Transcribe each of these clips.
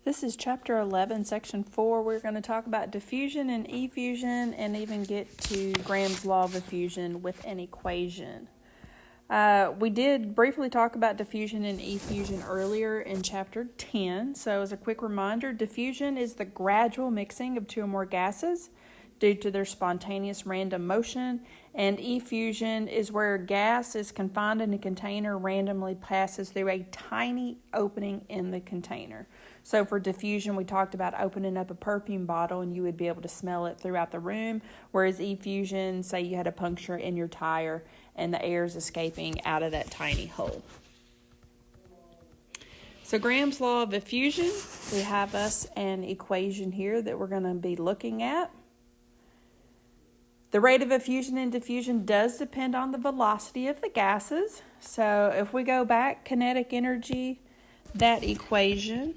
This is Chapter 11, Section 4. We're going to talk about diffusion and effusion and even get to Graham's law of effusion with an equation. We did briefly talk about diffusion and effusion earlier in Chapter 10. So as a quick reminder, diffusion is the gradual mixing of two or more gases due to their spontaneous random motion, and effusion is where gas is confined in a container, randomly passes through a tiny opening in the container. So for diffusion, we talked about opening up a perfume bottle and you would be able to smell it throughout the room, whereas effusion, say you had a puncture in your tire and the air is escaping out of that tiny hole. So Graham's law of effusion, we have us an equation here that we're going to be looking at. The rate of effusion and diffusion does depend on the velocity of the gases. So if we go back, kinetic energy, that equation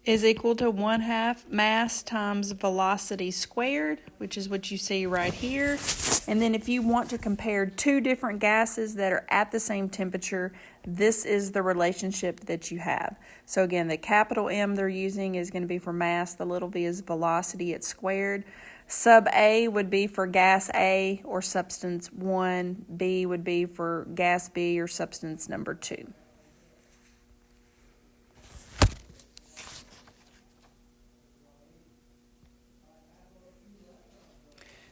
is equal to 1/2 mass times velocity squared, which is what you see right here. And then if you want to compare two different gases that are at the same temperature, this is the relationship that you have. So again, the capital M they're using is going to be for mass, the little v is velocity, it's squared. Sub A would be for gas A or substance 1, B would be for gas B or substance number 2.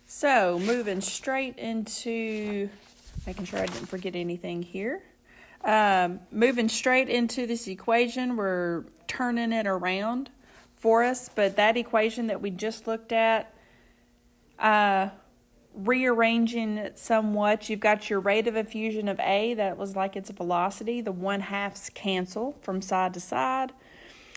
So, moving straight into, making sure I didn't forget anything here. Moving straight into this equation, we're turning it around for us, but that equation that we just looked at, rearranging it somewhat, you've got your rate of effusion of A, that was like its velocity, the 1/2s cancel from side to side.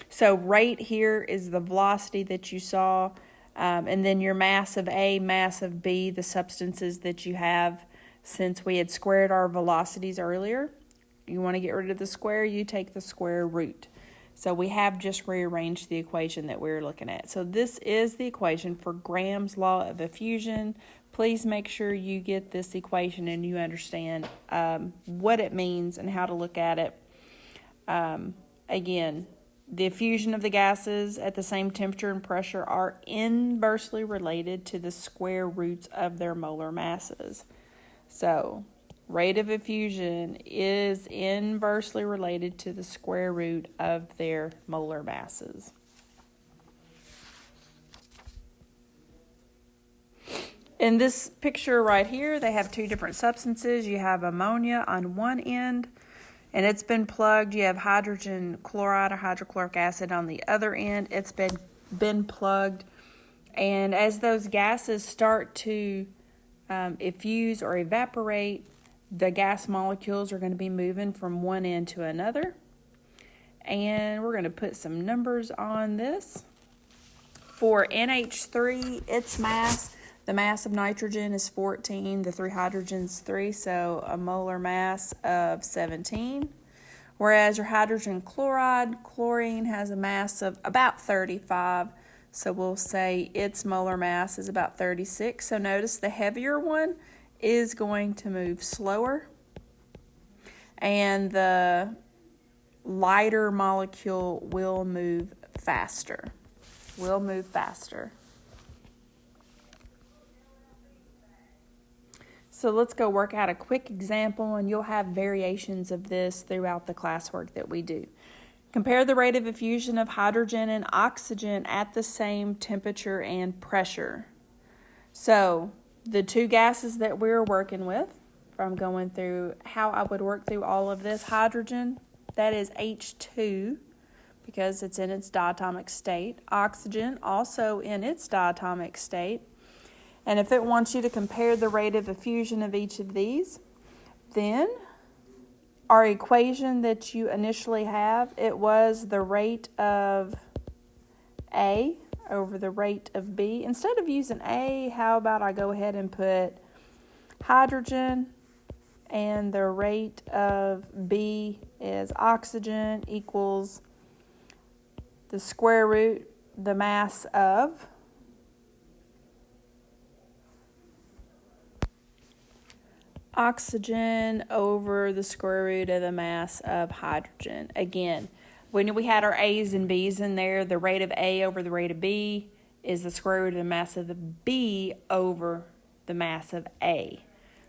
So rate here is the velocity that you saw. And then your mass of A, mass of B, the substances that you have, since we had squared our velocities earlier. You want to get rid of the square, you take the square root. So we have just rearranged the equation that we're looking at. So this is the equation for Graham's law of effusion. Please make sure you get this equation and you understand what it means and how to look at it. Again, the effusion of the gases at the same temperature and pressure are inversely related to the square roots of their molar masses. So, rate of effusion is inversely related to the square root of their molar masses. In this picture right here, they have two different substances. You have ammonia on one end, and it's been plugged. You have hydrogen chloride or hydrochloric acid on the other end. It's been plugged. And as those gases start to effuse or evaporate, the gas molecules are going to be moving from one end to another. And we're going to put some numbers on this. For NH3, its mass, the mass of nitrogen is 14, the 3 hydrogens 3, so a molar mass of 17. Whereas your hydrogen chloride, chlorine, has a mass of about 35, so we'll say its molar mass is about 36. So notice the heavier one is going to move slower, and the lighter molecule will move faster. So let's go work out a quick example, and you'll have variations of this throughout the classwork that we do. Compare the rate of effusion of hydrogen and oxygen at the same temperature and pressure. So the two gases that we're working with, if I'm going through how I would work through all of this, hydrogen, that is H2 because it's in its diatomic state. Oxygen, also in its diatomic state. And if it wants you to compare the rate of effusion of each of these, then our equation that you initially have, it was the rate of A over the rate of B. Instead of using A, how about I go ahead and put hydrogen, and the rate of B is oxygen equals the square root, the mass of oxygen over the square root of the mass of hydrogen. Again, when we had our A's and B's in there, the rate of A over the rate of B is the square root of the mass of the B over the mass of A.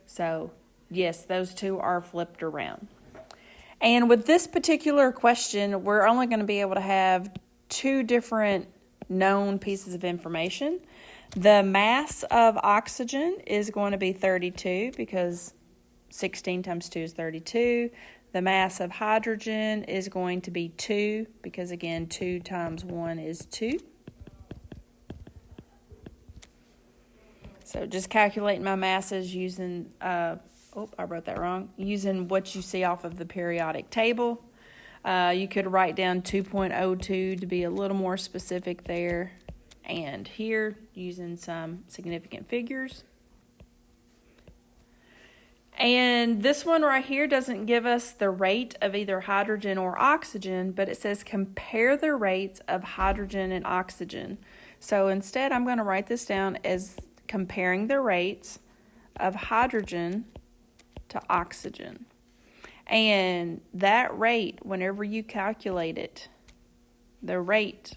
So, yes, those two are flipped around. And with this particular question, we're only going to be able to have two different known pieces of information. The mass of oxygen is going to be 32 because 16 times 2 is 32. The mass of hydrogen is going to be 2 because, again, 2 times 1 is 2. So just calculating my masses using, I wrote that wrong, using what you see off of the periodic table. You could write down 2.02 to be a little more specific there. And here, using some significant figures. And this one right here doesn't give us the rate of either hydrogen or oxygen, but it says compare the rates of hydrogen and oxygen. So instead, I'm going to write this down as comparing the rates of hydrogen to oxygen. And that rate, whenever you calculate it, the rate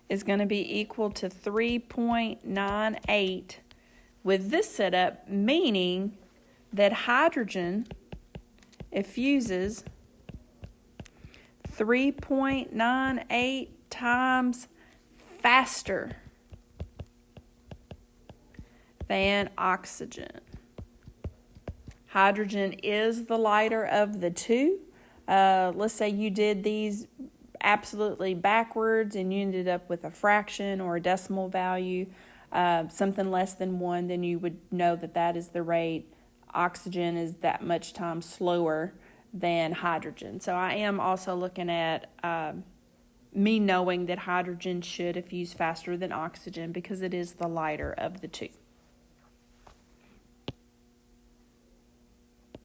is going to be equal to 3.98 with this setup, meaning that hydrogen effuses 3.98 times faster than oxygen. Hydrogen is the lighter of the two. Let's say you did these absolutely backwards and you ended up with a fraction or a decimal value, something less than 1, then you would know that that is the rate. Oxygen is that much time slower than hydrogen. So I am also looking at me knowing that hydrogen should effuse faster than oxygen because it is the lighter of the two.